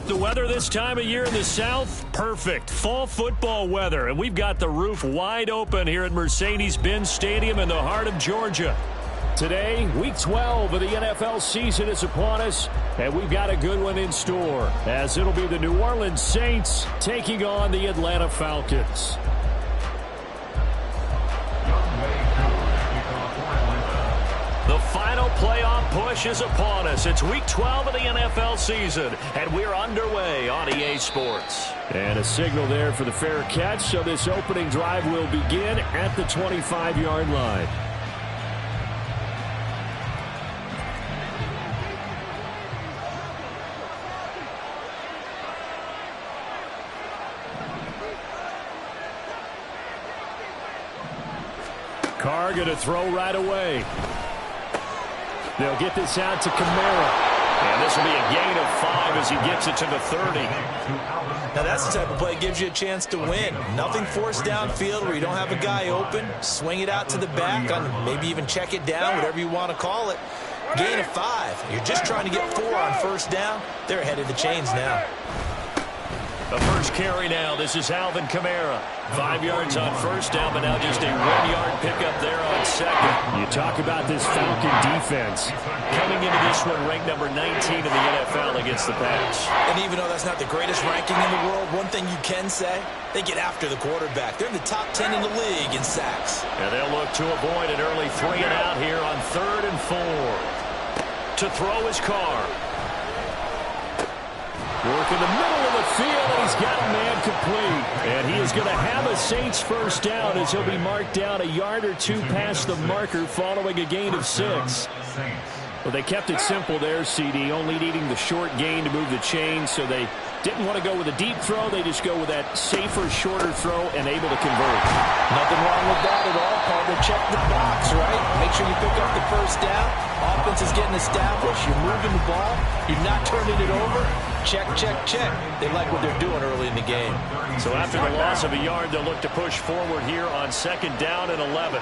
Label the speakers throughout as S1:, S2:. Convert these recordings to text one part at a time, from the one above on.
S1: The weather this time of year in the South, perfect. Fall football weather, and we've got the roof wide open here at Mercedes-Benz Stadium in the heart of Georgia. Today, Week 12 of the NFL season is upon us, and we've got a good one in store, as it'll be the New Orleans Saints taking on the Atlanta Falcons. The final playoff push is upon us. It's Week 12 of the NFL season, and we're underway on EA Sports. And a signal there for the fair catch, so this opening drive will begin at the 25-yard line. Carr going to throw right away. They'll get this out to Kamara. And this will be a gain of 5 as he gets it to the 30.
S2: Now that's the type of play that gives you a chance to win. Nothing forced downfield where you don't have a guy open. Swing it out to the back, maybe even check it down, whatever you want to call it. Gain of 5. You're just trying to get 4 on first down. They're ahead of the chains now.
S1: The first carry now. This is Alvin Kamara. 5 yards on first down, but now just a 1-yard pickup there on second. You talk about this Falcon defense. Coming into this one ranked number 19 in the NFL against the pass.
S2: And even though that's not the greatest ranking in the world, one thing you can say, they get after the quarterback. They're in the top 10 in the league in sacks.
S1: And they'll look to avoid an early 3 and out here on 3rd and 4. To throw his Carr. Work in the middle of the field, and he's got a man complete. And he is going to have a Saints first down as he'll be marked down a yard or 2 past the marker following a gain of 6. Well, they kept it simple there, CD, only needing the short gain to move the chains, so they didn't want to go with a deep throw. They just go with that safer, shorter throw and able to convert.
S2: Nothing wrong with that at all, Paul. They check the box, right? Make sure you pick up the first down. Offense is getting established. You're moving the ball. You're not turning it over. Check, check, check. They like what they're doing early in the game.
S1: So after the loss of a yard, they'll look to push forward here on 2nd down and 11.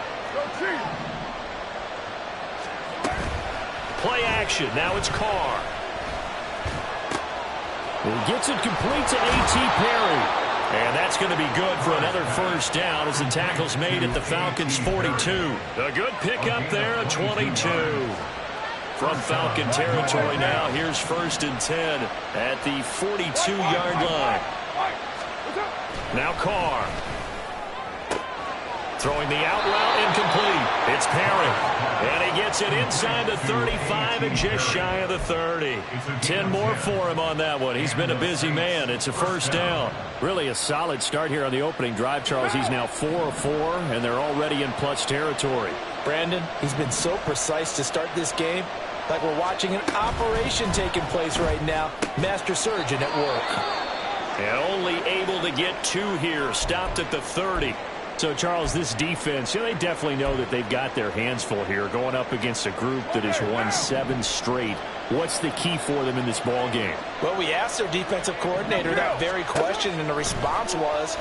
S1: Play action. Now it's Carr. He gets it complete to A.T. Perry. And that's going to be good for another first down as the tackle's made at the Falcons' 42. A good pickup there at 22. From Falcon territory now, here's 1st and 10 at the 42-yard line. Now Carr. Throwing the out route incomplete. It's Perry. And he gets it inside the 35 and just shy of the 30. 10 more for him on that one. He's been a busy man. It's a first down. Really a solid start here on the opening drive, Charles. He's now 4 of 4, and they're already in plus territory.
S2: Brandon, he's been so precise to start this game. Like we're watching an operation taking place right now. Master surgeon at work.
S1: And only able to get 2 here. Stopped at the 30. So, Charles, this defense, they definitely know that they've got their hands full here going up against a group that has won 7 straight. What's the key for them in this ball game?
S2: Well, we asked their defensive coordinator that very question, and the response was,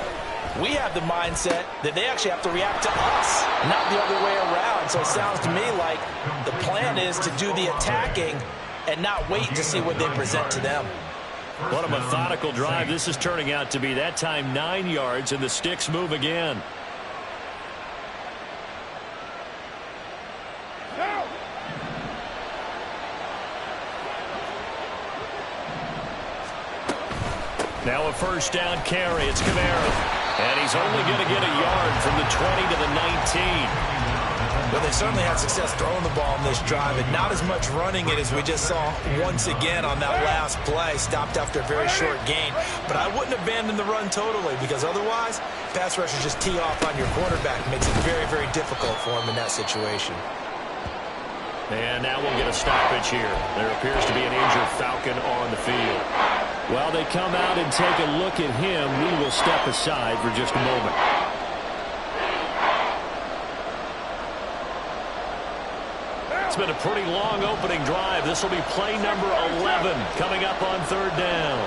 S2: we have the mindset that they actually have to react to us, not the other way around. So it sounds to me like the plan is to do the attacking and not wait to see what they present to them.
S1: What a methodical drive this is turning out to be. That time 9 yards, and the sticks move again. Now a first down carry. It's Kamara. And he's only going to get a yard from the 20 to the 19.
S2: Well, they certainly had success throwing the ball in this drive, and not as much running it as we just saw once again on that last play. Stopped after a very short gain. But I wouldn't abandon the run totally, because otherwise, pass rushers just tee off on your quarterback. Makes it very, very difficult for him in that situation.
S1: And now we'll get a stoppage here. There appears to be an injured Falcon on the field. While they come out and take a look at him, we will step aside for just a moment. It's been a pretty long opening drive. This will be play number 11 coming up on third down.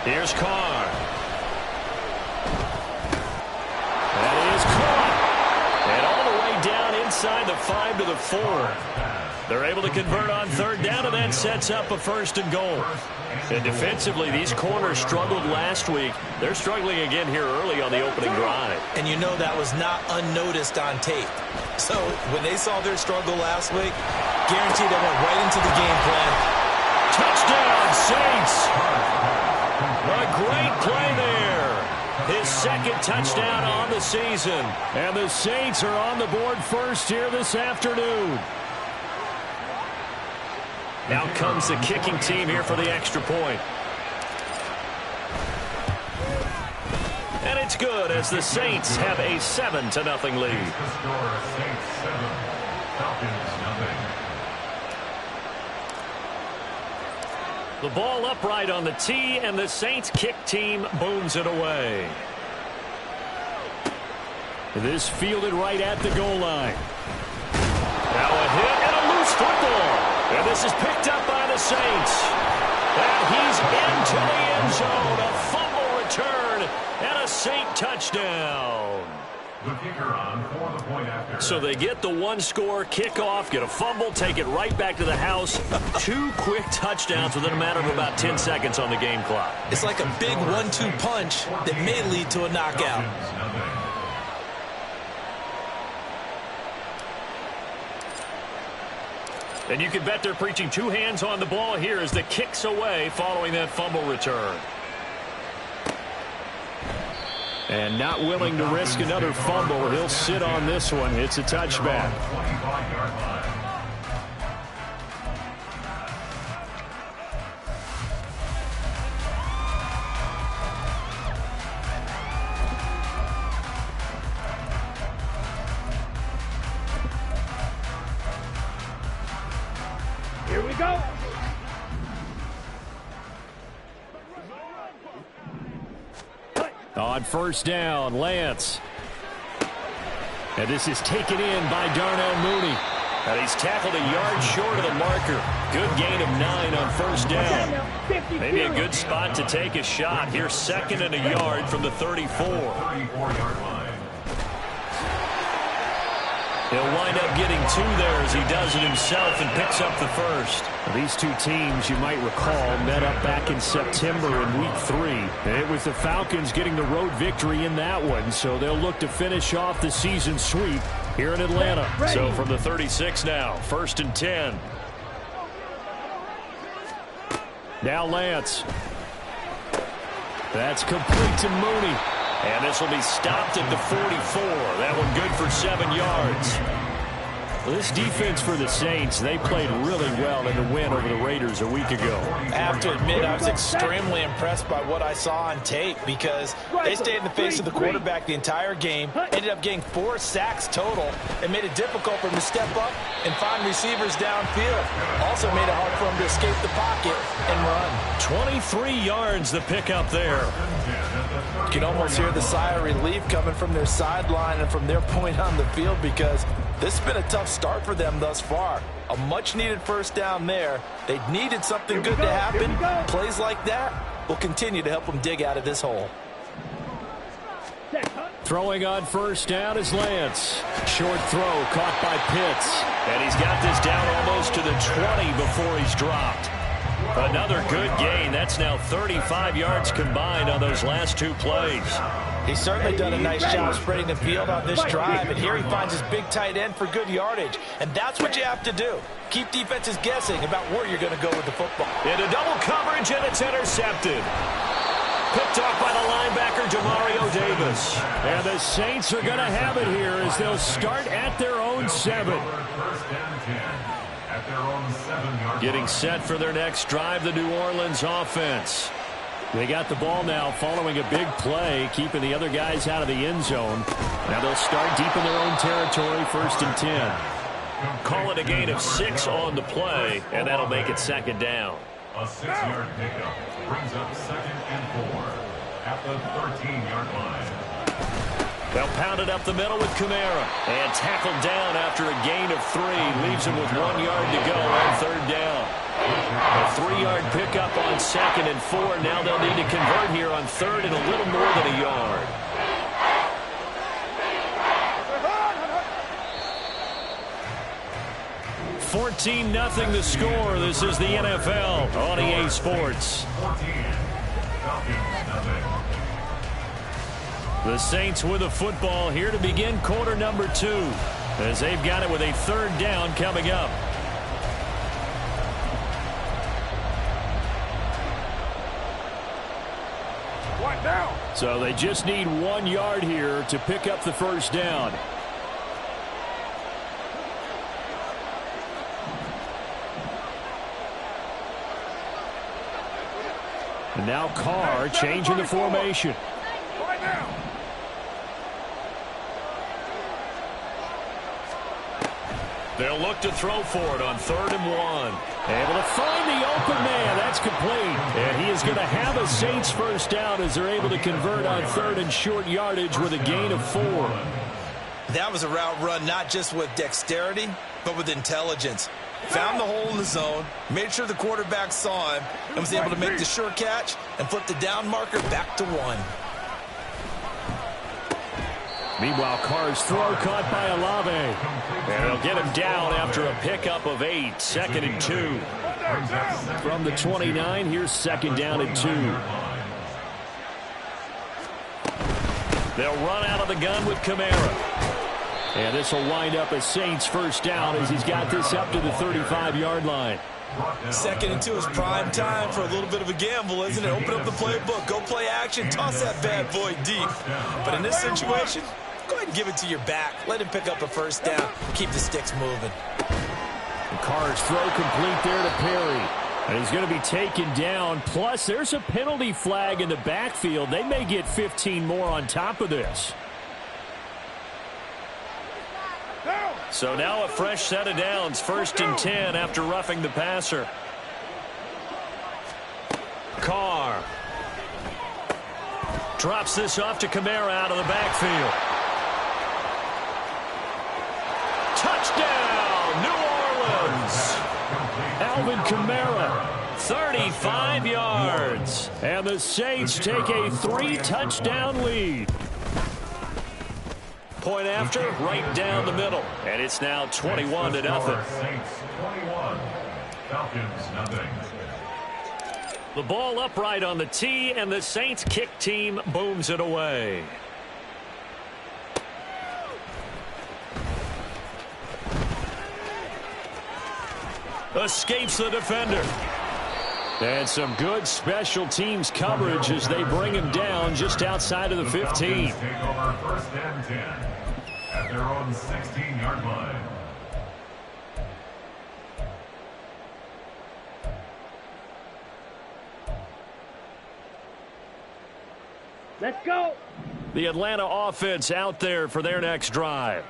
S1: Here's Carr. That is caught. And all the way down inside the 5 to the 4. They're able to convert on third down, and that sets up a first and goal. And defensively, these corners struggled last week. They're struggling again here early on the opening drive.
S2: And you know that was not unnoticed on tape. So when they saw their struggle last week, guaranteed they went right into the game plan.
S1: Touchdown, Saints! A great play there. His second touchdown on the season. And the Saints are on the board first here this afternoon. Now comes the kicking team here for the extra point. And it's good as the Saints have a 7-0 lead. The ball upright on the tee, and the Saints kick team booms it away. This fielded right at the goal line. Now a hit and a loose football. And this is picked up by the Saints. And he's into the end zone. A fumble return and a Saint touchdown.
S3: The kicker on for the point after.
S1: So they get the one-score kickoff, get a fumble, take it right back to the house. 2 quick touchdowns within a matter of about 10 seconds on the game clock.
S2: It's like a big 1-2 punch that may lead to a knockout.
S1: And you can bet they're preaching 2 hands on the ball here as the kick's away following that fumble return. And not willing to risk another fumble. He'll sit on this one. It's a touchback.
S4: Here we go.
S1: On first down, Lance. And this is taken in by Darnell Mooney. And he's tackled a yard short of the marker. Good gain of 9 on first down. Maybe a good spot to take a shot. Here's 2nd and a yard from the 34. He'll wind up getting 2 there as he does it himself and picks up the first. These 2 teams, you might recall, met up back in September in Week 3. It was the Falcons getting the road victory in that one, so they'll look to finish off the season sweep here in Atlanta. So from the 36 now, 1st and 10. Now Lance. That's complete to Mooney. And this will be stopped at the 44. That one good for 7 yards. Well, this defense for the Saints, they played really well in the win over the Raiders a week ago.
S2: I have to admit, I was extremely impressed by what I saw on tape because they stayed in the face of the quarterback the entire game, ended up getting 4 sacks total, and made it difficult for him to step up and find receivers downfield. Also made it hard for him to escape the pocket and run.
S1: 23 yards the pickup there.
S2: You can almost hear the sigh of relief coming from their sideline and from their point on the field because this has been a tough start for them thus far. A much-needed first down there. They needed something good to happen. Plays like that will continue to help them dig out of this hole.
S1: Throwing on first down is Lance. Short throw caught by Pitts. And he's got this down almost to the 20 before he's dropped. Another good gain. That's now 35 yards combined on those last 2 plays.
S2: He's certainly done a nice job spreading the field on this drive, and here he finds his big tight end for good yardage. And that's what you have to do. Keep defenses guessing about where you're going to go with the football.
S1: Into double coverage, and it's intercepted. Picked off by the linebacker, Demario Davis. And the Saints are going to have it here as they'll start at their own 7. Getting set for their next drive, the New Orleans offense. They got the ball now following a big play, keeping the other guys out of the end zone. Now they'll start deep in their own territory, 1st and 10. Call it a gain of 6 on the play, and that'll make it 2nd down.
S3: A 6-yard pickup brings up 2nd and 4 at the 13-yard line.
S1: They'll pound it up the middle with Kamara. And tackled down after a gain of 3. Leaves him with 1 yard to go on 3rd down. A 3-yard pickup on 2nd and 4. Now they'll need to convert here on 3rd and a little more than a yard. $14-0 the score. This is the NFL on EA Sports.
S3: 14. Falcons, nothing.
S1: The Saints with the football here to begin quarter number 2, as they've got it with a 3rd down coming up.
S4: One down.
S1: So they just need 1 yard here to pick up the 1st down. And now Carr changing the formation.
S4: Right now.
S1: They'll look to throw for it on 3rd and 1. Able to find the open man. That's complete. And he is going to have a Saints 1st down as they're able to convert on 3rd and short yardage with a gain of 4.
S2: That was a route run not just with dexterity, but with intelligence. Found the hole in the zone, made sure the quarterback saw him, and was able to make the sure catch and flip the down marker back to 1.
S1: Meanwhile, Carr's throw caught by Olave. And they'll get him down after a pickup of 8. 2nd and 2. From the 29, here's 2nd down and 2. They'll run out of the gun with Kamara. And this will wind up a Saints 1st down as he's got this up to the 35-yard line.
S2: 2nd and 2 is prime time for a little bit of a gamble, isn't it? Open up the playbook, go play action, toss that bad boy deep. But in this situation, go ahead and give it to your back. Let him pick up a 1st down. Keep the sticks moving.
S1: And Carr's throw complete there to Perry. And he's going to be taken down. Plus, there's a penalty flag in the backfield. They may get 15 more on top of this. So now a fresh set of downs. 1st and 10 after roughing the passer. Carr drops this off to Kamara out of the backfield. Touchdown, New Orleans. Alvin Kamara, 35 yards. And the Saints take a 3-touchdown lead. Point after, right down the middle. And it's now 21-0.
S3: Saints 21. Falcons, nothing.
S1: The ball upright on the tee, and the Saints kick team booms it away. Escapes the defender. And some good special teams coverage as they bring him down just outside of the 15.
S3: Take over 1st and 10 at their own 16-yard line.
S4: Let's go.
S1: The Atlanta offense out there for their next drive.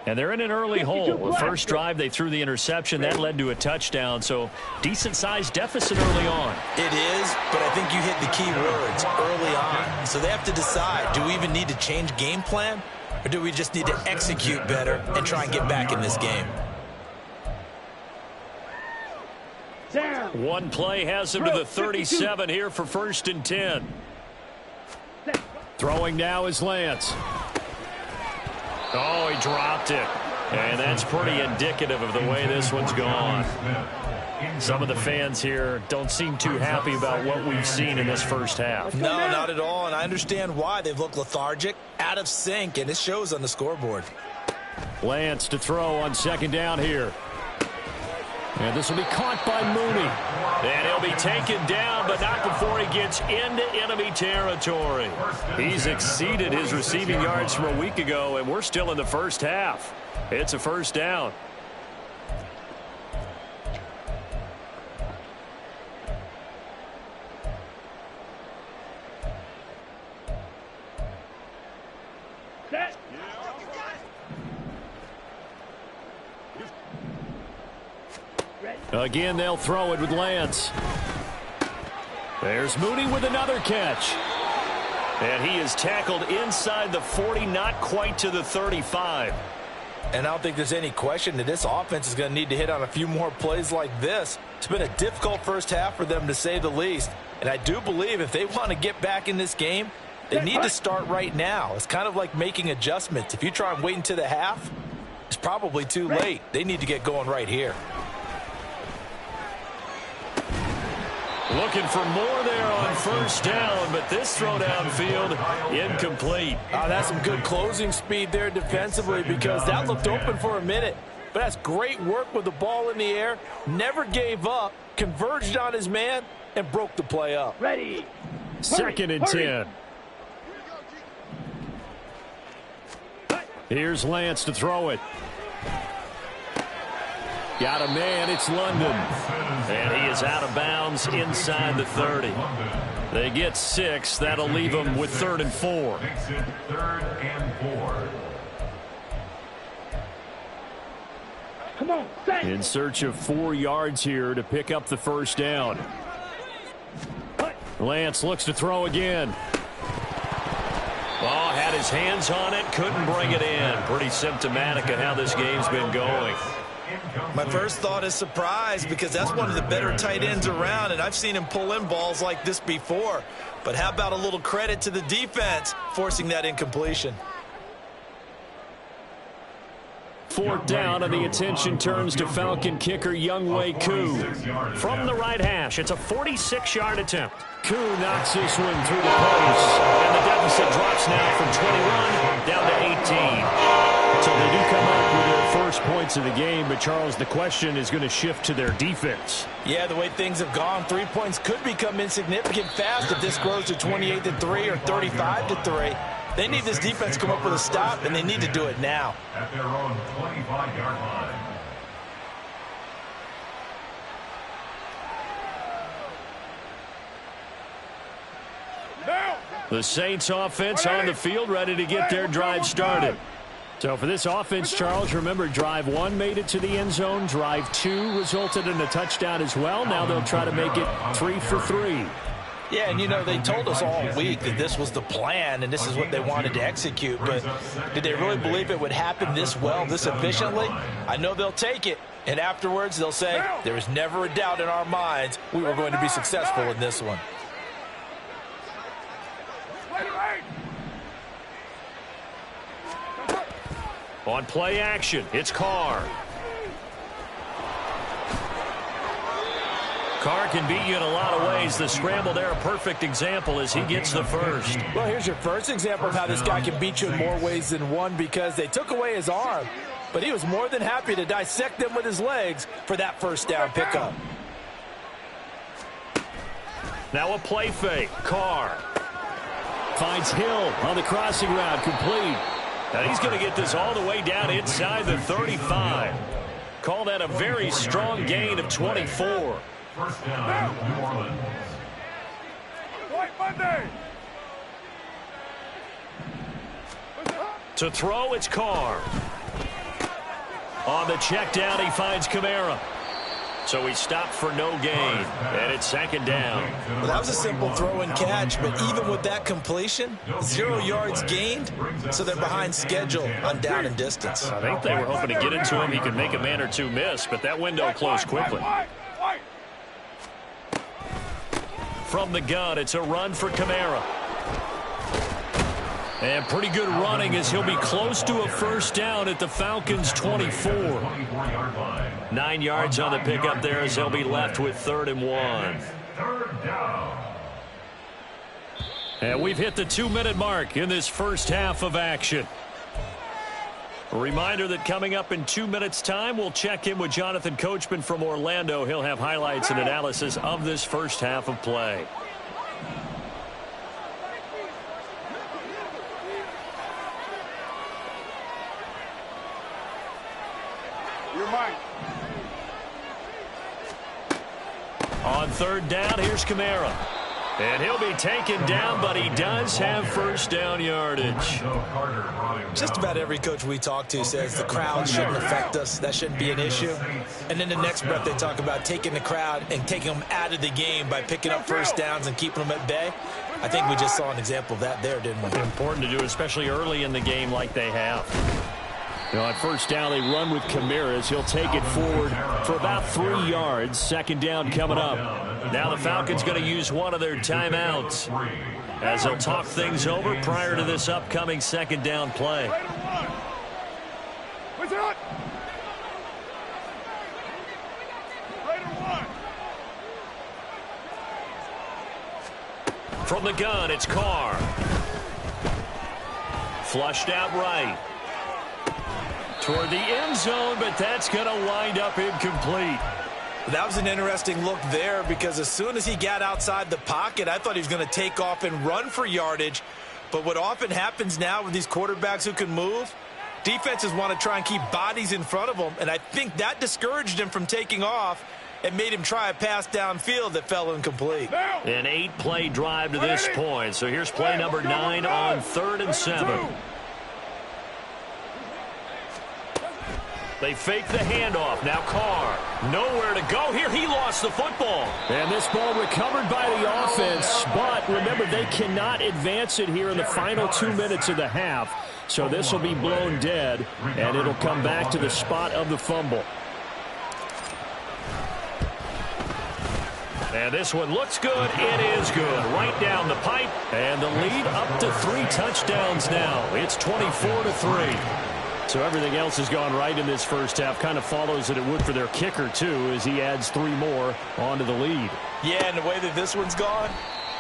S1: And they're in an early hole. The first drive, they threw the interception. That led to a touchdown. So decent-sized deficit early on.
S2: It is, but I think you hit the key words early on. So they have to decide, do we even need to change game plan? Or do we just need to execute better and try and get back in this game?
S1: One play has him to the 37 here for 1st and 10. Throwing now is Lance. Oh, he dropped it. And that's pretty indicative of the way this one's gone. Some of the fans here don't seem too happy about what we've seen in this first half.
S2: No, not at all, and I understand why. They've looked lethargic, out of sync, and it shows on the scoreboard.
S1: Lance to throw on 2nd down here. And this will be caught by Mooney. And he'll be taken down, but not before he gets into enemy territory. He's exceeded his receiving yards from a week ago, and we're still in the first half. It's a first down.
S4: Set.
S1: Again, they'll throw it with Lance. There's Mooney with another catch. And he is tackled inside the 40, not quite to the 35.
S2: And I don't think there's any question that this offense is going to need to hit on a few more plays like this. It's been a difficult first half for them, to say the least. And I do believe if they want to get back in this game, they need to start right now. It's kind of like making adjustments. If you try and wait until the half, it's probably too late. They need to get going right here.
S1: Looking for more there on first down, but this throw downfield incomplete.
S2: That's some good closing speed there defensively, because that looked open for a minute. But that's great work with the ball in the air. Never gave up, converged on his man, and broke the play up.
S4: Ready.
S1: Second and 10. Here's Lance to throw it. Got a man, it's London. And he is out of bounds inside the 30. They get 6. That'll leave them with 3rd and 4.
S3: Third and 4.
S4: Come on, set.
S1: In search of 4 yards here to pick up the first down. Lance looks to throw again. Oh, had his hands on it, couldn't bring it in. Pretty symptomatic of how this game's been going.
S2: My first thought is surprise, because that's one of the better tight ends around, and I've seen him pull in balls like this before. But how about a little credit to the defense forcing that incompletion?
S1: 4th down, and the attention turns to Falcon kicker Younghoe Koo. From the right hash, it's a 46-yard attempt. Koo knocks this one through the post, and the deficit drops now from 21 down to 18. So they do come up with their first points of the game, but Charles, the question is going to shift to their defense.
S2: Yeah, the way things have gone, 3 points could become insignificant fast if this grows to 28-3 or 35-3. They need this defense to come up with a stop, and they need to do it now.
S3: At their own 25-yard line.
S4: Now.
S1: The Saints offense on the field, ready to get their drive started. So for this offense, Charles, remember, drive 1 made it to the end zone. Drive 2 resulted in a touchdown as well. Now they'll try to make it 3 for 3.
S2: Yeah, and you know, they told us all week that this was the plan and this is what they wanted to execute, but did they really believe it would happen this well, this efficiently? I know they'll take it, and afterwards they'll say, there was never a doubt in our minds we were going to be successful in this one.
S1: On play action, it's Carr. Carr can beat you in a lot of ways. The scramble there, a perfect example as he gets the first.
S2: Well, here's your first example of how this guy can beat you in more ways than one, because they took away his arm, but he was more than happy to dissect them with his legs for that first down pickup.
S1: Now a play fake. Carr finds Hill on the crossing route, complete. And he's going to get this all the way down inside the 35. Call that a very strong gain of 24.
S3: First down, New Orleans.
S4: White Monday.
S1: To throw, it's Carr. On the check down, he finds Kamara. So he stopped for no gain, and it's 2nd down.
S2: Well, that was a simple throw and catch, but even with that completion, 0 yards gained, so they're behind schedule on down and distance.
S1: I think they were hoping to get it to him. He could make a man or two miss, but that window closed quickly. From the gun, it's a run for Kamara. And pretty good running as he'll be close to a first down at the Falcons' 24. 9 yards on the pickup there as they'll be left with 3rd and 1.
S3: Third down.
S1: And we've hit the 2-minute mark in this first half of action. A reminder that coming up in 2 minutes' time, we'll check in with Jonathan Coachman from Orlando. He'll have highlights and analysis of this first half of play.
S4: You're mine.
S1: On third down, here's Kamara. And he'll be taken down, but he does have first down yardage.
S2: Just about every coach we talk to says the crowd shouldn't affect us. That shouldn't be an issue. And then the next breath they talk about taking the crowd and taking them out of the game by picking up first downs and keeping them at bay. I think we just saw an example of that there, didn't we?
S1: Important to do, especially early in the game like they have. You know, on first down, they run with Kamara as he'll take it forward for about 3 yards. Second down coming up. Now the Falcons going to use one of their timeouts as they'll talk things over prior to this upcoming second down play.
S4: What's it?
S1: From the gun, it's Carr. Flushed out right. Toward the end zone, but that's going to wind up incomplete.
S2: That was an interesting look there because as soon as he got outside the pocket, I thought he was going to take off and run for yardage. But what often happens now with these quarterbacks who can move, defenses want to try and keep bodies in front of them, and I think that discouraged him from taking off and made him try a pass downfield that fell incomplete.
S1: An 8-play drive to this point. So here's play number 9 on 3rd and 7. They fake the handoff. Now Carr. Nowhere to go here. He lost the football. And this ball recovered by the offense. But remember, they cannot advance it here in the final 2 minutes of the half. So this will be blown dead, and it'll come back to the spot of the fumble. And this one looks good. It is good. Right down the pipe. And the lead up to 3 touchdowns now. It's 24-3. So everything else has gone right in this first half. Kind of follows that it would for their kicker, too, as he adds 3 more onto the lead.
S2: Yeah, and the way that this one's gone,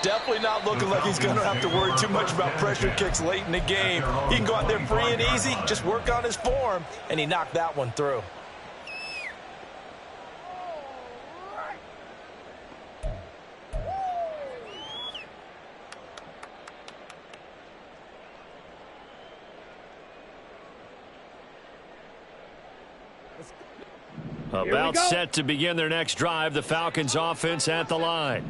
S2: definitely not looking like he's going to have to worry too much about pressure kicks late in the game. He can go out there free and easy, just work on his form, and he knocked that one through.
S1: About set to begin their next drive, the Falcons offense at the line.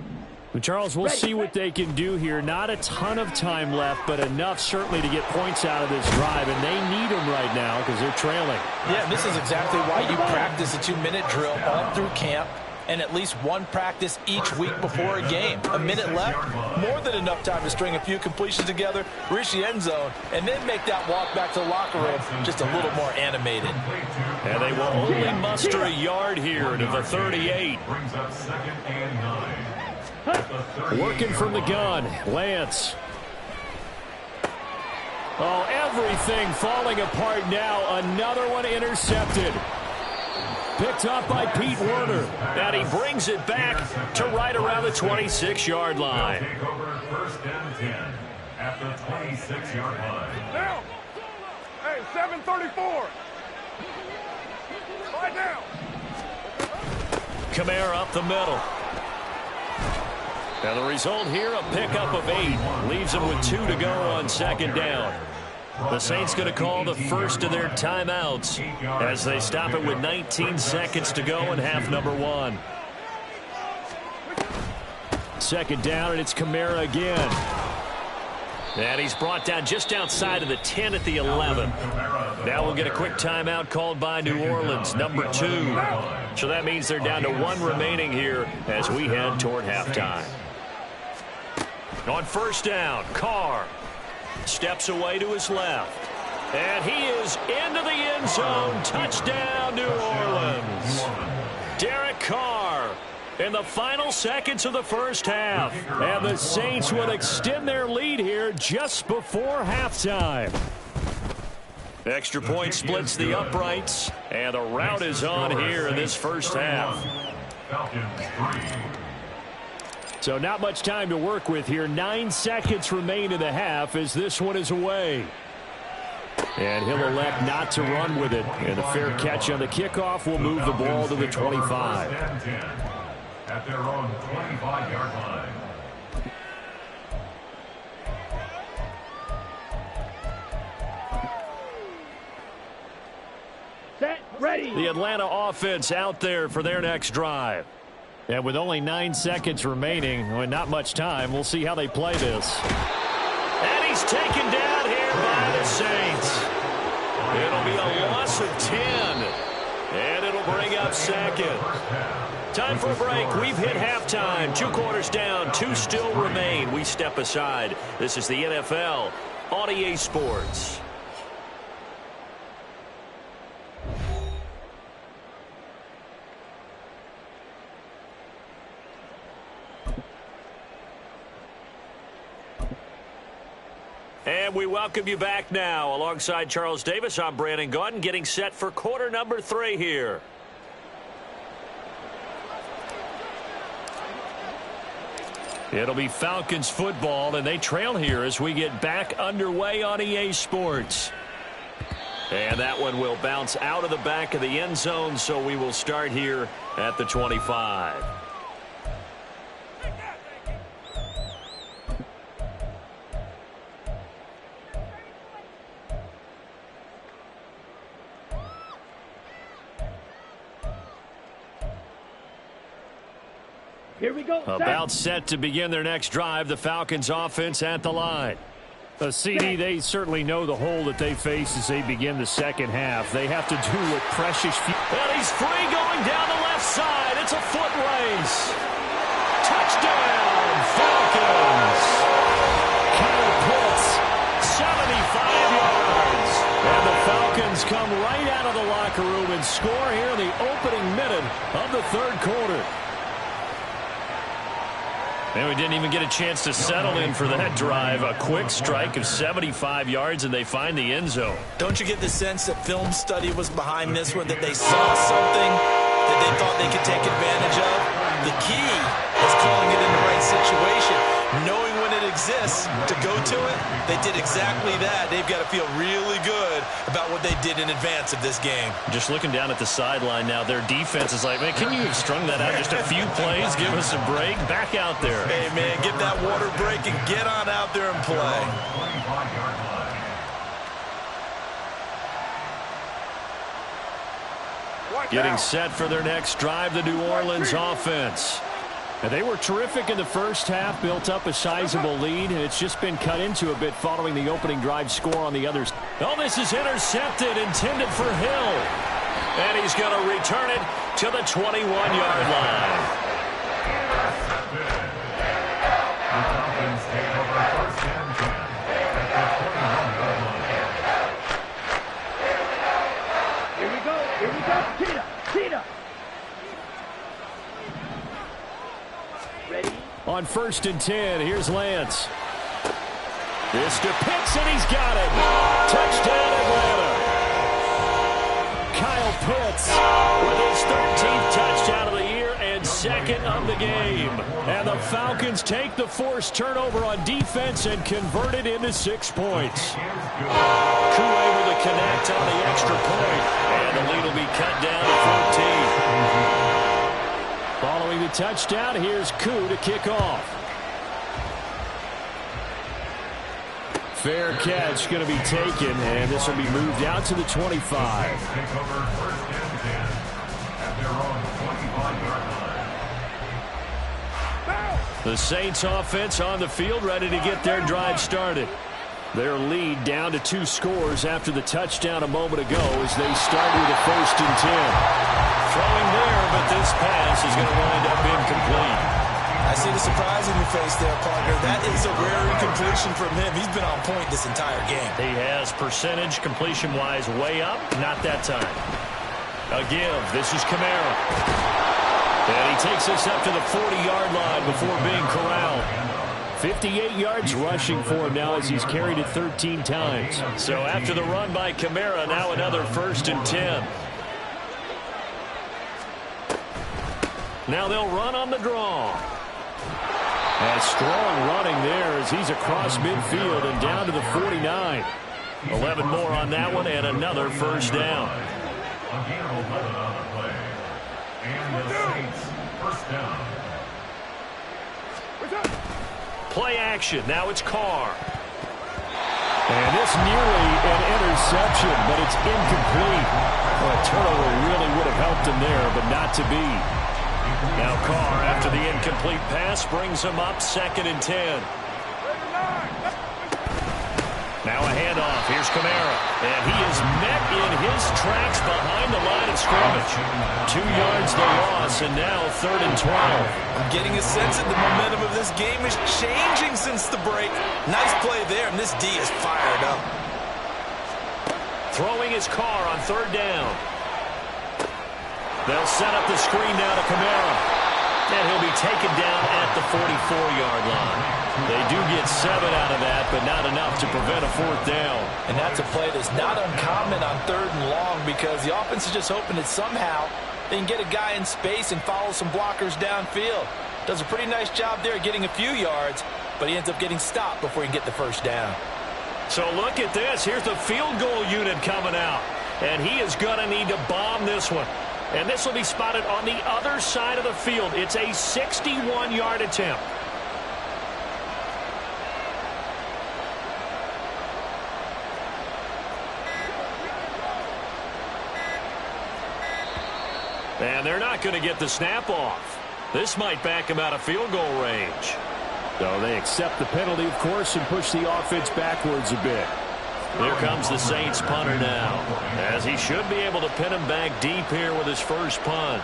S1: Well, Charles, we'll see what they can do here. Not a ton of time left, but enough certainly to get points out of this drive, and they need them right now because they're trailing.
S2: Yeah, this is exactly why you practice a 2-minute drill all through camp and at least one practice each week before a game. A minute left, more than enough time to string a few completions together, reach the end zone, and then make that walk back to the locker room just a little more animated.
S1: And they will only muster a yard here to the 38. Working from the gun, Lance. Oh, everything falling apart now. Another one intercepted. Picked up by Pete Werner. And he brings it back to right around the 26-yard line.
S3: Take over first and 10 at the 26-yard line.
S4: Down. Hey, 7:34. Right now.
S1: Kamara up the middle. And the result here, a pickup of 8. Leaves them with 2 to go on second down. The Saints going to call the first of their timeouts as they stop it with 19 seconds to go in half number 1. Second down, and it's Kamara again. And he's brought down just outside of the 10 at the 11. Now we'll get a quick timeout called by New Orleans, number 2. So that means they're down to 1 remaining here as we head toward halftime. On first down, Carr steps away to his left. And he is into the end zone. Touchdown, New Orleans. Derek Carr in the final seconds of the first half. And the Saints will extend their lead here just before halftime. Extra point splits the uprights. And the route is on here in this first half. So not much time to work with here. 9 seconds remain in the half as this one is away. And he'll elect not to run with it. And a fair catch on the kickoff will move the ball to the 25.
S3: At their own 25-yard line.
S4: Set, ready.
S1: The Atlanta offense out there for their next drive. And with only 9 seconds remaining, and not much time, we'll see how they play this. And he's taken down here by the Saints. It'll be a loss of 10. And it'll bring up second. Time for a break. We've hit halftime. 2 quarters down. 2 still remain. We step aside. This is the NFL on EA Sports. And we welcome you back now. Alongside Charles Davis, I'm Brandon Gaudin, getting set for quarter number 3 here. It'll be Falcons football, and they trail here as we get back underway on EA Sports. And that one will bounce out of the back of the end zone, so we will start here at the 25.
S4: Here we go.
S1: About set to begin their next drive, the Falcons offense at the line. CD, they certainly know the hole that they face as they begin the second half. They have to do a precious few. And he's free going down the left side. It's a foot race. Touchdown, Falcons. Kyle Pitts, 75 yards. And the Falcons come right out of the locker room and score here in the opening minute of the third quarter. And we didn't even get a chance to settle in for that drive. A quick strike of 75 yards, and they find the end zone.
S2: Don't you get the sense that film study was behind this one, that they saw something that they thought they could take advantage of? The key is calling it in the right situation, knowing when it exists to go to it. They did exactly that. They've got to feel really good about what they did in advance of this game.
S1: Just looking down at the sideline now, their defense is like, man, can you have strung that out just a few plays? Give us a break. Back out there.
S2: Hey, man, get that water break and get on out there and play.
S1: Getting set for their next drive, the New Orleans offense. And they were terrific in the first half, built up a sizable lead, and it's just been cut into a bit following the opening drive score on the others. Oh, this is intercepted, intended for Hill. And he's going to return it to the 21-yard line.
S4: Here we go. Cheetah. Ready?
S1: On 1st and 10, here's Lance. This to Pitts, and he's got it. Touchdown, Atlanta. Kyle Pitts with his 13th touchdown of the year and 2nd of the game. And the Falcons take the forced turnover on defense and convert it into 6 points. Koo able to connect on the extra point, and the lead will be cut down to 14. Following the touchdown, here's Koo to kick off. Fair catch going to be taken, and this will be moved out to the 25. The Saints offense on the field, ready to get their drive started. Their lead down to 2 scores after the touchdown a moment ago as they start with a 1st and 10. Throwing there, but this pass is going to wind up incomplete.
S2: I see the surprise in your face there, partner. That is a rare incompletion from him. He's been on point this entire game.
S1: He has percentage completion-wise way up. Not that time. A give. This is Kamara. And he takes us up to the 40-yard line before being corralled. 58 yards rushing for him now as he's carried it 13 times. So after the run by Kamara, now another 1st and 10. Now they'll run on the draw. And strong running there as he's across midfield and down to the 49. 11 more on that one and another first down.
S3: Again, 11 on the play. And the Saints, first down.
S1: Play action. Now it's Carr. And this nearly an interception, but it's incomplete. Well, a turnover really would have helped him there, but not to be. Now Carr, after the incomplete pass, brings him up 2nd and 10. Now a handoff. Here's Kamara. And he is met in his tracks behind the line of scrimmage. 2 yards the loss, and now 3rd and 12.
S2: I'm getting a sense that the momentum of this game is changing since the break. Nice play there, and this D is fired up.
S1: Throwing his Carr on 3rd down. They'll set up the screen now to Kamara. And he'll be taken down at the 44-yard line. They do get 7 out of that, but not enough to prevent a 4th down.
S2: And that's a play that's not uncommon on 3rd and long because the offense is just hoping that somehow they can get a guy in space and follow some blockers downfield. Does a pretty nice job there getting a few yards, but he ends up getting stopped before he can get the 1st down.
S1: So look at this. Here's the field goal unit coming out. And he is going to need to bomb this one. And this will be spotted on the other side of the field. It's a 61-yard attempt. And they're not going to get the snap off. This might back him out of field goal range. So they accept the penalty, of course, and push the offense backwards a bit. Here comes the Saints punter now, as he should be able to pin him back deep here with his first punt.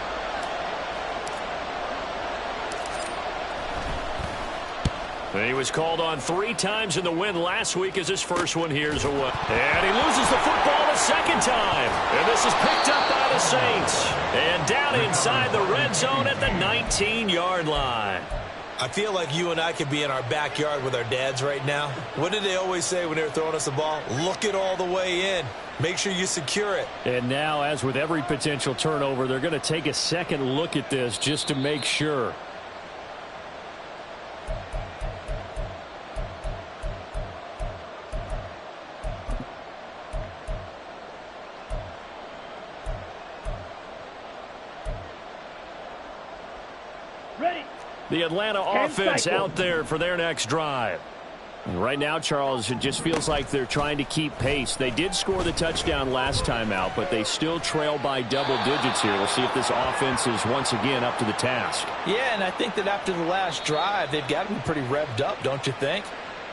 S1: He was called on 3 times in the win last week as his first one here's away. And he loses the football a 2nd time. And this is picked up by the Saints. And down inside the red zone at the 19-yard line.
S2: I feel like you and I could be in our backyard with our dads right now. What did they always say when they were throwing us the ball? Look it all the way in. Make sure you secure it.
S1: And now, as with every potential turnover, they're going to take a second look at this just to make sure.
S4: Ready.
S1: The Atlanta offense out there for their next drive. And right now, Charles, it just feels like they're trying to keep pace. They did score the touchdown last time out, but they still trail by double digits here. We'll see if this offense is once again up to the task.
S2: Yeah, and I think that after the last drive, they've got to be pretty revved up, don't you think?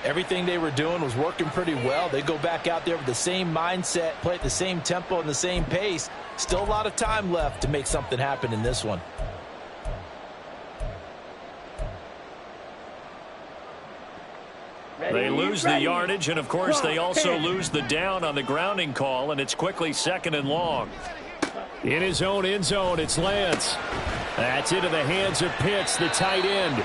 S2: Everything they were doing was working pretty well. They go back out there with the same mindset, play at the same tempo and the same pace. Still a lot of time left to make something happen in this one.
S1: They lose the yardage, and, of course, they also lose the down on the grounding call, and it's quickly 2nd and long. In his own end zone, it's Lance. That's into the hands of Pitts, the tight end.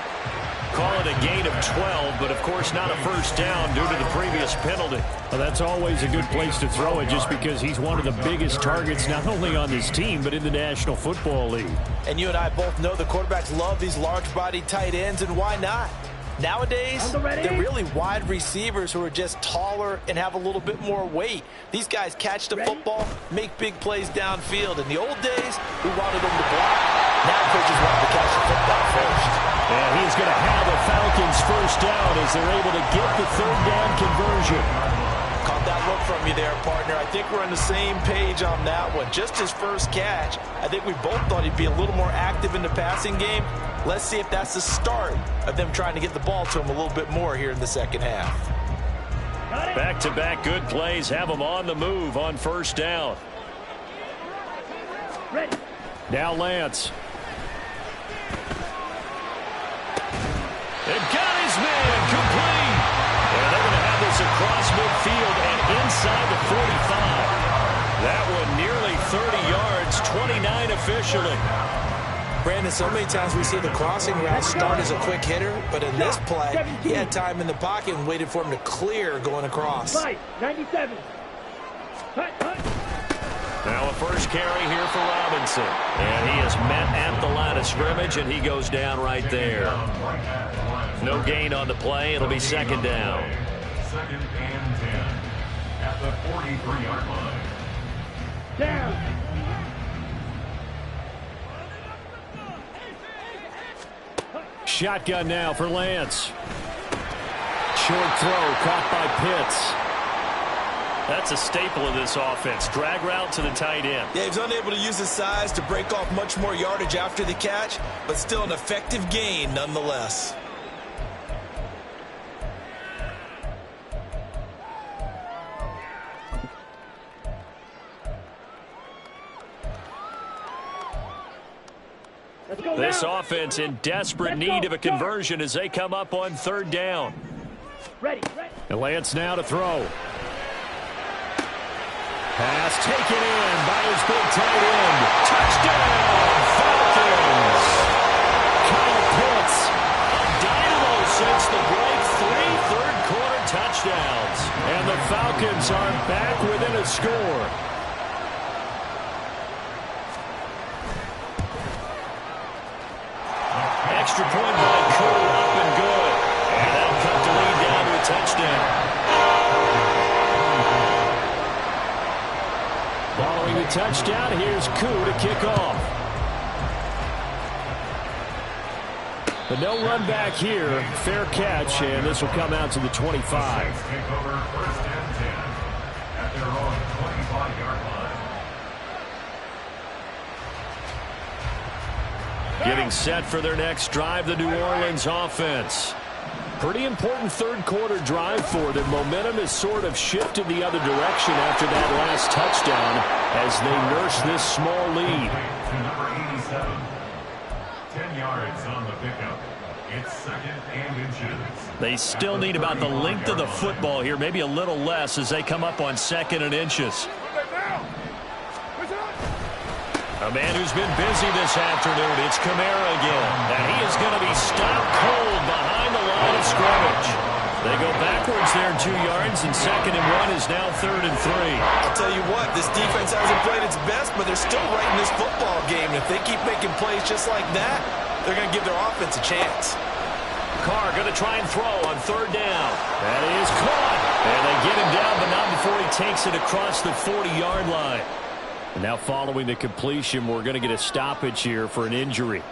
S1: Call it a gain of 12, but, of course, not a first down due to the previous penalty. Well, that's always a good place to throw it just because he's one of the biggest targets not only on this team but in the National Football League.
S2: And you and I both know the quarterbacks love these large-bodied tight ends, and why not? Nowadays, they're really wide receivers who are just taller and have a little bit more weight. These guys catch the football, make big plays downfield. In the old days, we wanted them to block. Now coaches want to catch the football first.
S1: And he's going to have the Falcons first down as they're able to get the 3rd down conversion.
S2: Caught that look from you there, partner. I think we're on the same page on that one. Just his first catch. I think we both thought he'd be a little more active in the passing game. Let's see if that's the start of them trying to get the ball to him a little bit more here in the second half.
S1: Back-to-back good plays have him on the move on first down.
S4: Ready.
S1: Now Lance. And got his man complete. And they're going to have this across midfield and inside the 45. That one nearly 30 yards, 29 officially.
S2: Brandon, so many times we see the crossing route start as a quick hitter, but in this play, he had time in the pocket and waited for him to clear going across.
S4: 97.
S1: Now a first carry here for Robinson. And he is met at the line of scrimmage, and he goes down right there. No gain on the play. It'll be 2nd down.
S3: 2nd and 10 at the 43-yard line.
S4: Down.
S1: Shotgun now for Lance. Short throw caught by Pitts. That's a staple of this offense. Drag route to the tight end.
S2: Yeah, he's unable to use his size to break off much more yardage after the catch, but still an effective gain nonetheless.
S1: This offense in desperate need of a conversion as they come up on third down.
S4: Ready.
S1: And Lance now to throw. Pass taken in by his big tight end. Touchdown, Falcons! Kyle Pitts, a dynamo since the break. 3 third-quarter touchdowns. And the Falcons are back within a score. Extra point by Koo, up and good. And that'll cut the lead down to a touchdown. Following the touchdown, here's Koo to kick off. But no run back here. Fair catch, and this will come out to the 25.
S3: Take over first and 10 at their own 25-yard line.
S1: Getting set for their next drive, the New Orleans offense. Pretty important third-quarter drive for them. Momentum has sort of shifted the other direction after that last touchdown as they nurse this small lead.
S3: To number 87. 10 yards on the pickup. It's second and inches.
S1: They still need about the length of the football here, maybe a little less as they come up on second and inches. A man who's been busy this afternoon, it's Kamara again. And he is going to be stopped cold behind the line of scrimmage. They go backwards there 2 yards, and second and 1 is now third and 3.
S2: I'll tell you what, this defense hasn't played its best, but they're still right in this football game. And if they keep making plays just like that, they're going to give their offense a chance.
S1: Carr going to try and throw on third down. That is caught. And they get him down, but not before he takes it across the 40-yard line. And now following the completion, we're going to get a stoppage here for an injury.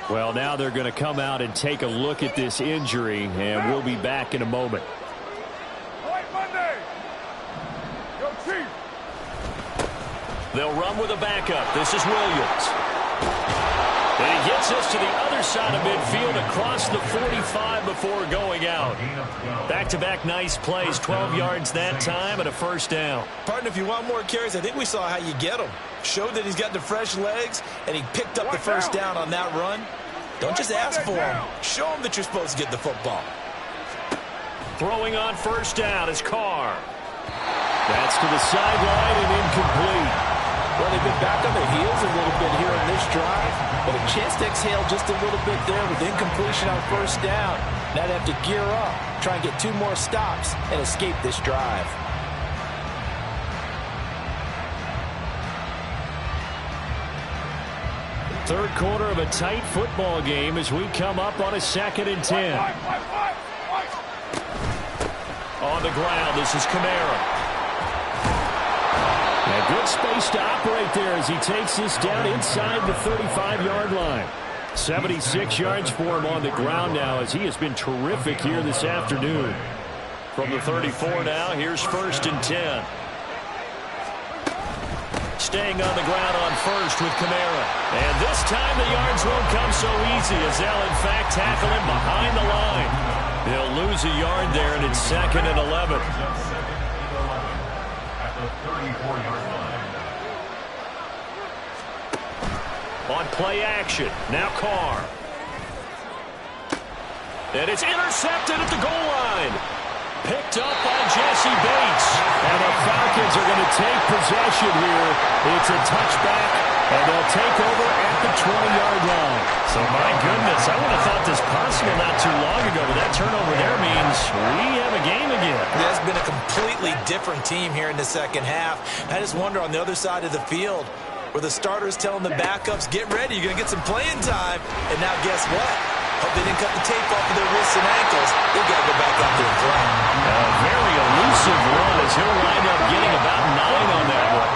S1: Well, now they're going to come out and take a look at this injury, and we'll be back in a moment. They'll run with a backup. This is Williams. And he gets us to the other side of midfield across the 45 before going out. Back-to-back nice plays, 12 yards that time and a first down.
S2: Partner, if you want more carries, I think we saw how you get them. Showed that he's got the fresh legs, and he picked up the first down on that run. Don't just ask for him. Show him that you're supposed to get the football.
S1: Throwing on first down is Carr. That's to the sideline and incomplete.
S2: Well, they've been back on their heels a little bit here in this drive, but a chance to exhale just a little bit there with incompletion on first down. Now they have to gear up, try and get 2 more stops, and escape this drive.
S1: Third quarter of a tight football game as we come up on a second and 10. On the ground, this is Kamara. A good space to operate there as he takes this down inside the 35-yard line. 76 yards for him on the ground now as he has been terrific here this afternoon. From the 34 now, here's first and 10. Staying on the ground on first with Kamara. And this time the yards won't come so easy as they'll in fact tackle him behind the line. They'll lose a yard there, and it's second and 11. On play action, now Carr. And it's intercepted at the goal line. Picked up by Jesse Bates. And the Falcons are going to take possession here. It's a touchback, and they'll take over at the 20-yard line. So, my goodness, I would have thought this possible not too long ago, but that turnover there means we have a game again.
S2: Yeah, it's been a completely different team here in the second half. I just wonder on the other side of the field where the starters telling the backups, get ready, you're going to get some playing time. And now guess what? Hope they didn't cut the tape off of their wrists and ankles. They got to go back out there and play.
S1: A very elusive run as he'll wind up getting about 9 on that one.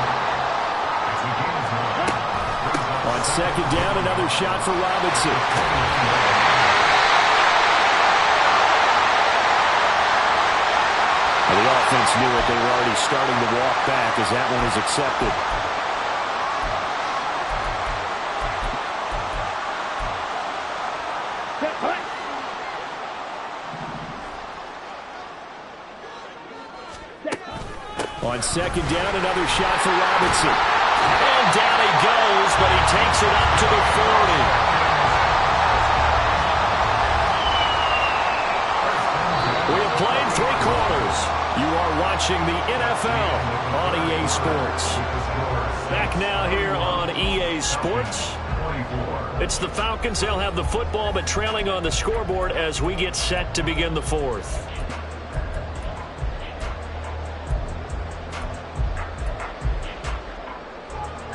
S1: On second down, another shot for Robinson. The offense knew it. They were already starting to walk back as that one is accepted. On second down, another shot for Robinson. And down he goes, but he takes it up to the 40. We have played 3 quarters. You are watching the NFL on EA Sports. Back now here on EA Sports. It's the Falcons. They'll have the football, but trailing on the scoreboard as we get set to begin the 4th.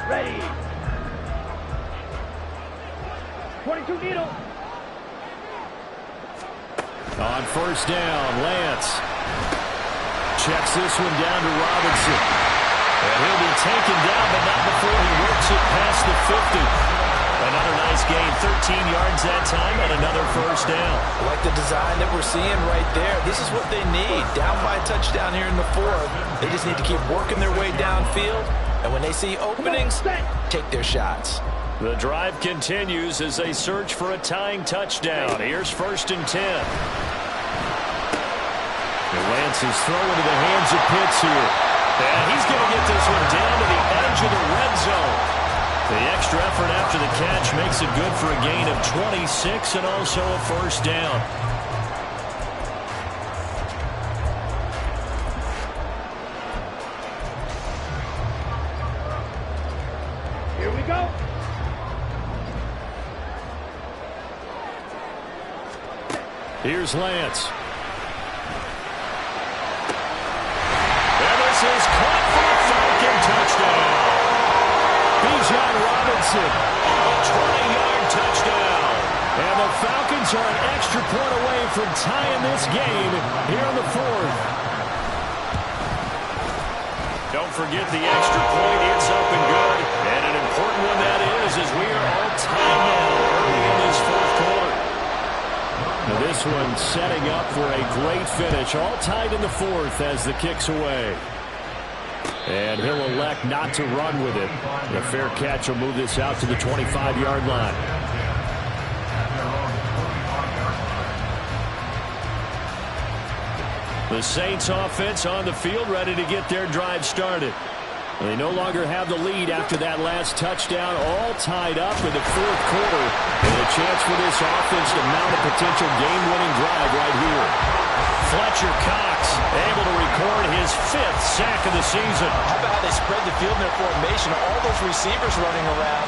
S4: Ready. 22 needle.
S1: On first down, Lance checks this one down to Robinson. And he'll be taken down, but not before he works it past the 50. Another nice gain, 13 yards that time, and another first down.
S2: I like the design that we're seeing right there. This is what they need. Down by a touchdown here in the 4th. They just need to keep working their way downfield. And when they see openings, take their shots.
S1: The drive continues as they search for a tying touchdown. Here's first and 10. And Lance is thrown into the hands of Pitts here. And he's going to get this one down to the edge of the red zone. The extra effort after the catch makes it good for a gain of 26 and also a first down.
S4: Here we go.
S1: Here's Lance. And this is caught for a Falcon touchdown. Bijan Robinson, a 20-yard touchdown. And the Falcons are an extra point away from tying this game here in the 4th. Don't forget the extra point. It's up and good. And an important one that is as we are all tied now early in this 4th quarter. Now this one setting up for a great finish. All tied in the 4th as the kick's away. And he'll elect not to run with it. A fair catch will move this out to the 25-yard line. The Saints offense on the field ready to get their drive started. They no longer have the lead after that last touchdown, all tied up in the 4th quarter. And a chance for this offense to mount a potential game-winning drive right here. Fletcher Cox able to record his 5th sack of the season.
S2: How about how they spread the field in their formation? All those receivers running around,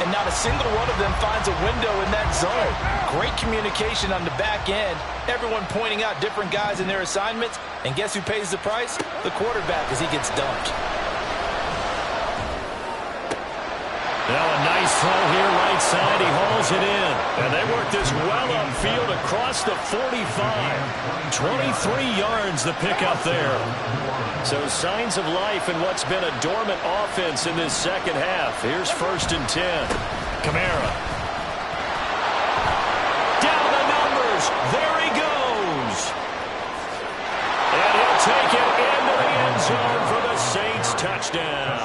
S2: and not a single one of them finds a window in that zone. Great communication on the back end. Everyone pointing out different guys in their assignments. And guess who pays the price? The quarterback as he gets dumped.
S1: Now a nice throw here right side. He hauls it in. And they work this well upfield across the 45. 23 yards the pickup there. So signs of life in what's been a dormant offense in this second half. Here's first and 10. Kamara. Down the numbers. There he goes. And he'll take it into the end zone for the Saints touchdown.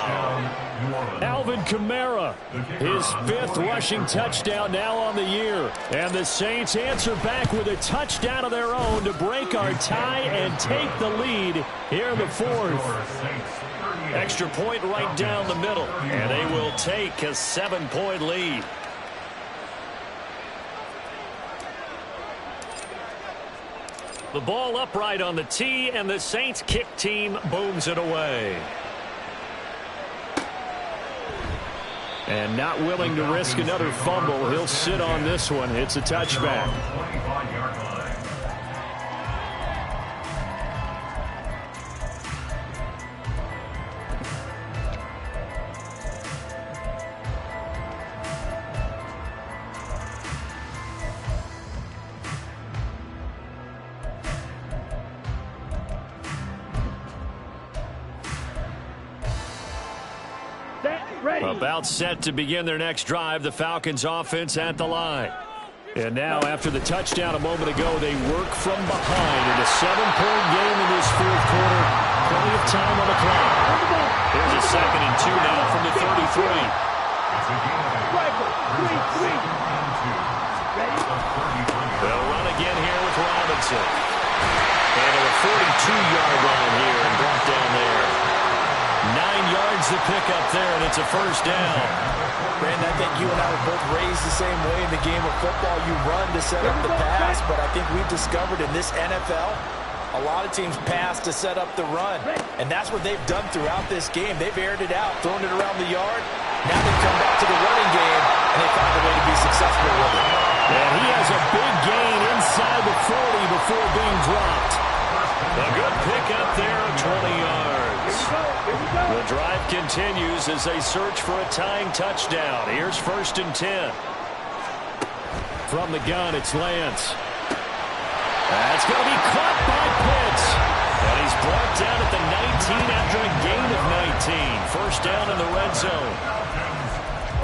S1: Alvin Kamara, his 5th rushing touchdown now on the year. And the Saints answer back with a touchdown of their own to break our tie and take the lead here in the 4th. Extra point right down the middle. And they will take a 7-point lead. The ball upright on the tee, and the Saints kick team booms it away. And not willing to risk another fumble, he'll sit on this one. It's a touchback. About set to begin their next drive, the Falcons offense at the line. And now, after the touchdown a moment ago, they work from behind in a 7-point game in this fourth quarter. Plenty of time on the clock. Here's a 2nd and 2 now from the 33. They'll run again here with Robinson. And a 42-yard line here and brought down there. 9 yards to pick up there, and it's a first down.
S2: Brandon, I think you and I were both raised the same way in the game of football. You run to set up the pass, but I think we've discovered in this NFL, a lot of teams pass to set up the run. And that's what they've done throughout this game. They've aired it out, thrown it around the yard. Now they come back to the running game, and they found a way to be successful with it.
S1: And he has a big gain inside the 40 before being dropped. A good pickup there of 20 yards. The drive continues as they search for a tying touchdown. Here's 1st and 10. From the gun, it's Lance. That's going to be caught by Pitts. And he's brought down at the 19 after a gain of 19. First down in the red zone.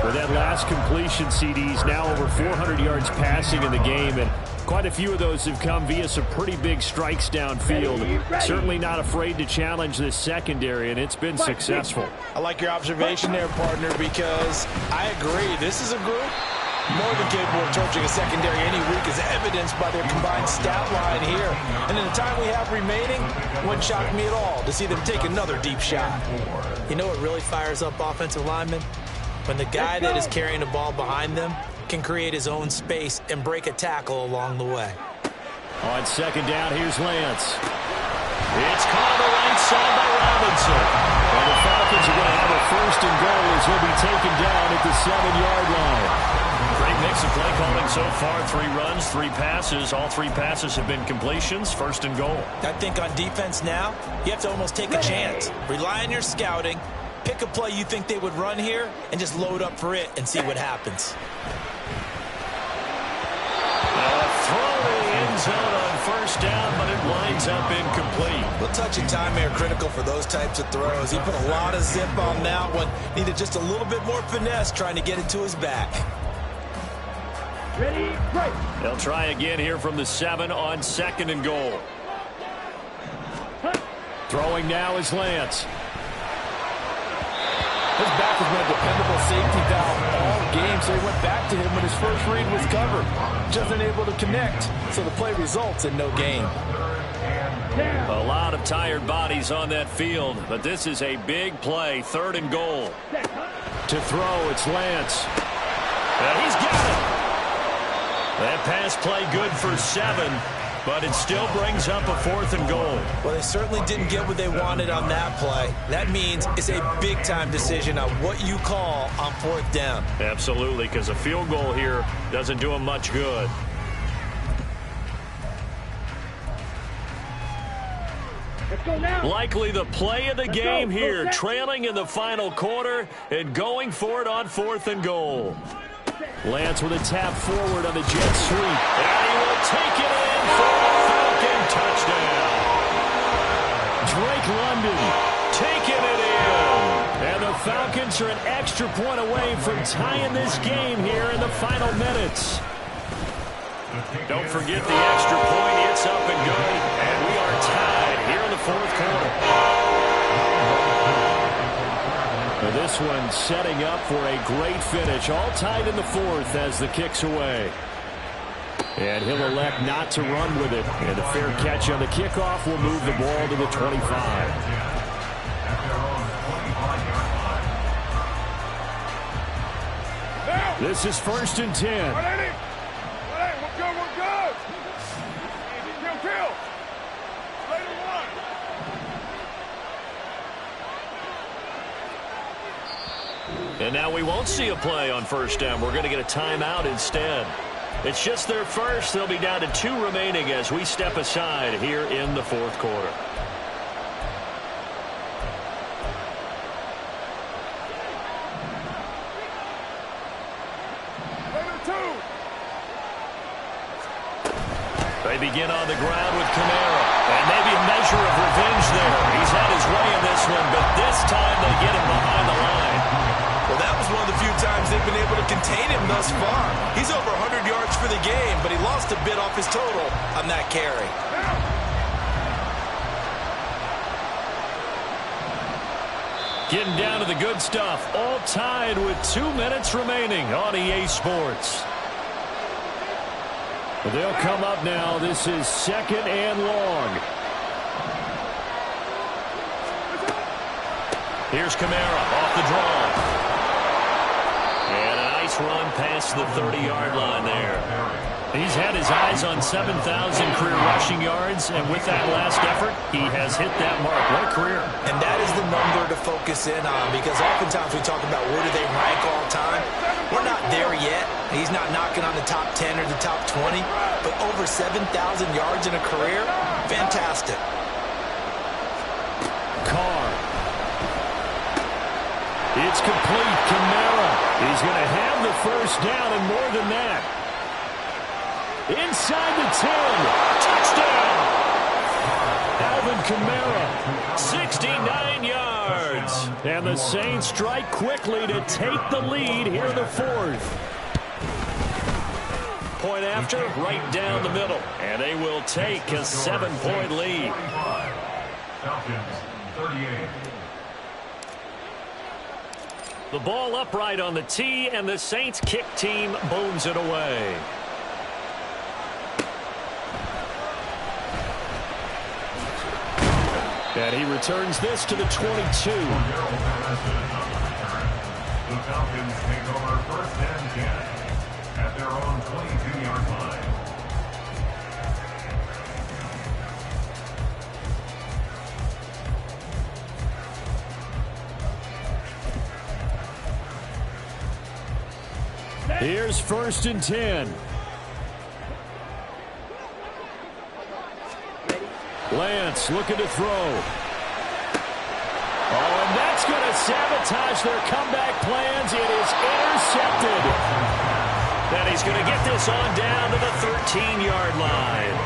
S1: For that last completion, CD's now over 400 yards passing in the game, and quite a few of those have come via some pretty big strikes downfield. Certainly not afraid to challenge this secondary, and it's been successful.
S2: I like your observation there, partner, because I agree. This is a group more than capable of torching a secondary any week, as evidenced by their combined stat line here. And in the time we have remaining, it wouldn't shock me at all to see them take another deep shot. You know what really fires up offensive linemen? When the guy that is carrying the ball behind them can create his own space and break a tackle along the way.
S1: On 2nd down, here's Lance. It's caught on the right side by Robinson. And the Falcons are going to have a 1st and goal as he'll be taken down at the 7-yard line. Great mix of play calling so far. 3 runs, 3 passes. All 3 passes have been completions. 1st and goal.
S2: I think on defense now, you have to almost take a chance. Rely on your scouting. Pick a play you think they would run here and just load up for it and see what happens.
S1: Throw to the end zone on 1st down, but it winds up incomplete.
S2: A touch of time here critical for those types of throws. He put a lot of zip on that one. Needed just a little bit more finesse trying to get it to his back.
S4: Ready, right.
S1: They'll try again here from the 7 on 2nd and goal. Throwing now is Lance.
S2: His back has been a dependable safety valve all game, so he went back to him when his first read was covered. Just unable to connect, so the play results in no gain.
S1: A lot of tired bodies on that field, but this is a big play. 3rd and goal. To throw, it's Lance. And he's got it. That pass play good for 7. But it still brings up a 4th and goal.
S2: Well, they certainly didn't get what they wanted on that play. That means it's a big-time decision on what you call on 4th down.
S1: Absolutely, because a field goal here doesn't do them much good.
S4: Let's go now.
S1: Likely the play of the game here, trailing in the final quarter and going for it on 4th and goal. Lance with a tap forward on the jet sweep. And he will take it in for a Falcon touchdown. Drake London taking it in. And the Falcons are an extra point away from tying this game here in the final minutes. Don't forget the extra point. It's up and good. And we are tied here in the 4th quarter. This one setting up for a great finish. All tied in the 4th as the kick's away. And he'll elect not to run with it. And the fair catch on the kickoff will move the ball to the 25. This is 1st and 10.
S4: We're good. Kill.
S1: And now we won't see a play on 1st down. We're going to get a timeout instead. It's just their first. They'll be down to 2 remaining as we step aside here in the 4th quarter. They begin on the ground with Kamara. And maybe a measure of revenge there. He's had his way in this one, but this time they get him behind the line.
S2: Well, one of the few times they've been able to contain him thus far. He's over 100 yards for the game, but he lost a bit off his total on that carry.
S1: Getting down to the good stuff. All tied with 2 minutes remaining on EA Sports. They'll come up now. This is 2nd and long. Here's Kamara off the draw. And a nice run past the 30-yard line there. He's had his eyes on 7,000 career rushing yards, and with that last effort, he has hit that mark. What a career.
S2: And that is the number to focus in on, because oftentimes we talk about where do they rank all time. We're not there yet. He's not knocking on the top 10 or the top 20, but over 7,000 yards in a career, fantastic.
S1: Carr. It's complete. Kamara. He's going to have the first down and more than that. Inside the 10. Touchdown. Alvin Kamara. 69 yards. And the Saints strike quickly to take the lead here in the 4th. Point after, right down the middle. And they will take a 7-point lead.
S3: Falcons, 38.
S1: The ball upright on the tee, and the Saints kick team bones it away. And he returns this to the 22.
S3: The Falcons take over 1st and 10 at their own 22-yard line.
S1: Here's 1st and 10. Lance looking to throw. Oh, and that's going to sabotage their comeback plans. It is intercepted. And he's going to get this on down to the 13-yard line.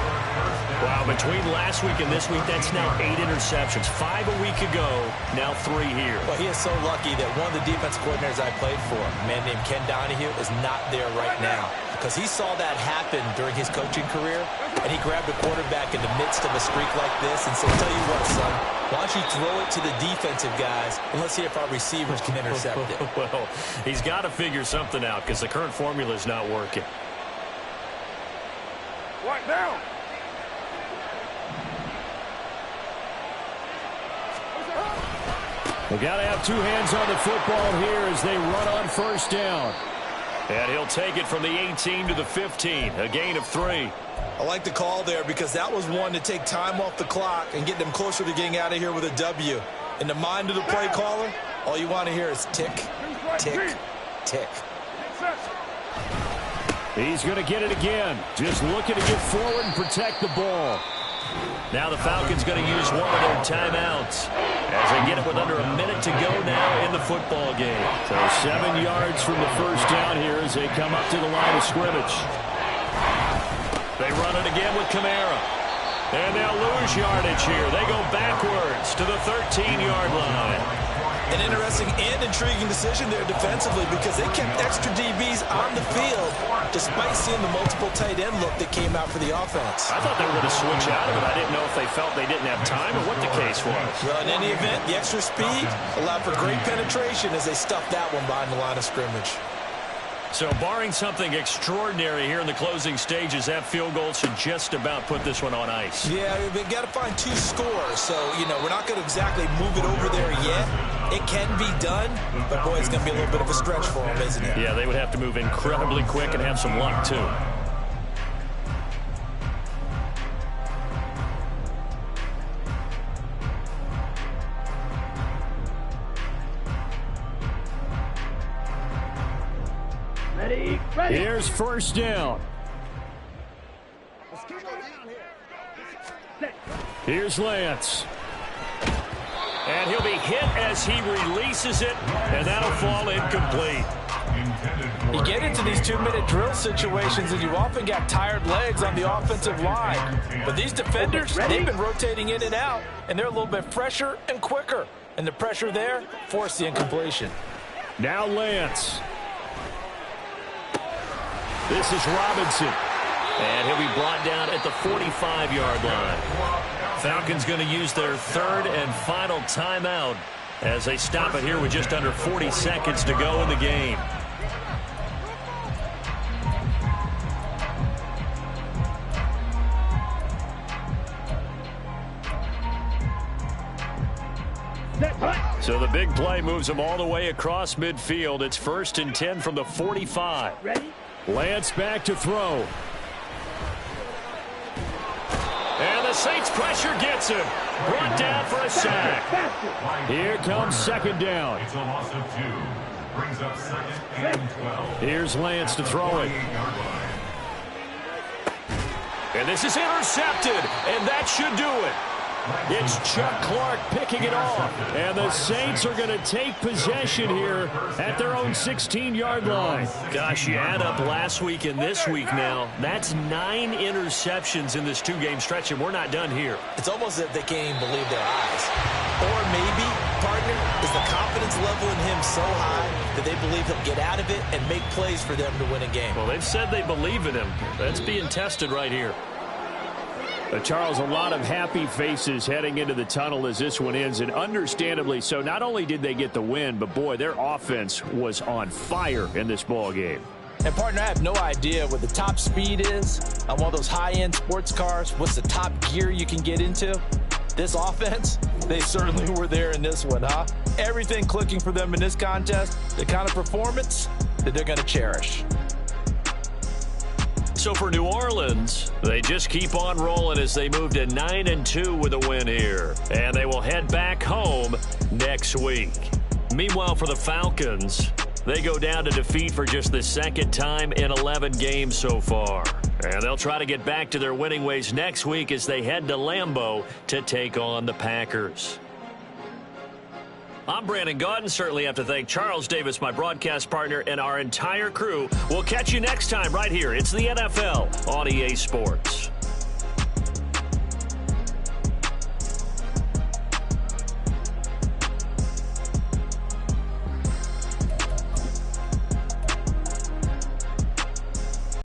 S1: Wow, between last week and this week, that's now 8 interceptions. 5 a week ago, now 3 here.
S2: Well, he is so lucky that one of the defense coordinators I played for, a man named Ken Donahue, is not there right now. Because he saw that happen during his coaching career, and he grabbed a quarterback in the midst of a streak like this and said, tell you what, son, why don't you throw it to the defensive guys, and let's see if our receivers can intercept it.
S1: Well, he's got to figure something out because the current formula is not working.
S4: What now?
S1: They got to have 2 hands on the football here as they run on 1st down. And he'll take it from the 18 to the 15, a gain of 3.
S2: I like the call there because that was one to take time off the clock and get them closer to getting out of here with a W. In the mind of the play caller, all you want to hear is tick, tick, tick.
S1: He's going to get it again. Just looking to get forward and protect the ball. Now the Falcons going to use one of their timeouts as they get it with under a minute to go now in the football game. So 7 yards from the first down here as they come up to the line of scrimmage. They run it again with Kamara. And they'll lose yardage here. They go backwards to the 13-yard line.
S2: An interesting and intriguing decision there defensively because they kept extra DBs on the field despite seeing the multiple tight end look that came out for the offense.
S1: I thought they were going to switch out of it. I didn't know if they felt they didn't have time or what the case was.
S2: Well, in any event, the extra speed allowed for great penetration as they stuffed that one behind the line of scrimmage.
S1: So barring something extraordinary here in the closing stages, that field goal should just about put this one on ice.
S2: Yeah, we've got to find 2 scores. So, you know, we're not going to exactly move it over there yet. It can be done, but, boy, it's going to be a little bit of a stretch for them, isn't it?
S1: Yeah, they would have to move incredibly quick and have some luck, too.
S4: Ready.
S1: Here's 1st down.
S4: Let's keep it down here.
S1: Here's Lance. And he'll be hit as he releases it, and that'll fall incomplete.
S2: You get into these 2-minute drill situations, and you often got tired legs on the offensive line. But these defenders, they've been rotating in and out, and they're a little bit fresher and quicker. And the pressure there forced the incompletion.
S1: Now Lance. This is Robinson. And he'll be brought down at the 45-yard line. Falcons going to use their third and final timeout as they stop it here with just under 40 seconds to go in the game. So the big play moves them all the way across midfield. It's 1st and 10 from the 45.
S4: Ready?
S1: Lance back to throw. And the Saints pressure gets him. Brought down for a sack. Here comes 2nd down.
S3: It's a loss of 2. Brings up 2nd and 12.
S1: Here's Lance to throw it. And this is intercepted. And that should do it. It's Chuck Clark picking it off. And the Saints are going to take possession here at their own 16-yard line. Gosh, you add up last week and this week now. That's 9 interceptions in this 2-game stretch, and we're not done here.
S2: It's almost as if they can't even believe their eyes. Or maybe, partner, is the confidence level in him so high that they believe he'll get out of it and make plays for them to win a game.
S1: Well, they've said they believe in him. That's being tested right here. Charles, a lot of happy faces heading into the tunnel as this one ends, and understandably so. Not only did they get the win, but, boy, their offense was on fire in this ball game.
S2: And, partner, I have no idea what the top speed is on one of those high-end sports cars. What's the top gear you can get into? This offense, they certainly were there in this one, huh? Everything clicking for them in this contest, the kind of performance that they're going to cherish.
S1: So for New Orleans, they just keep on rolling as they move to 9-2 with a win here. And they will head back home next week. Meanwhile, for the Falcons, they go down to defeat for just the 2nd time in 11 games so far. And they'll try to get back to their winning ways next week as they head to Lambeau to take on the Packers. I'm Brandon Gaudin. Certainly have to thank Charles Davis, my broadcast partner, and our entire crew. We'll catch you next time right here. It's the NFL on EA Sports.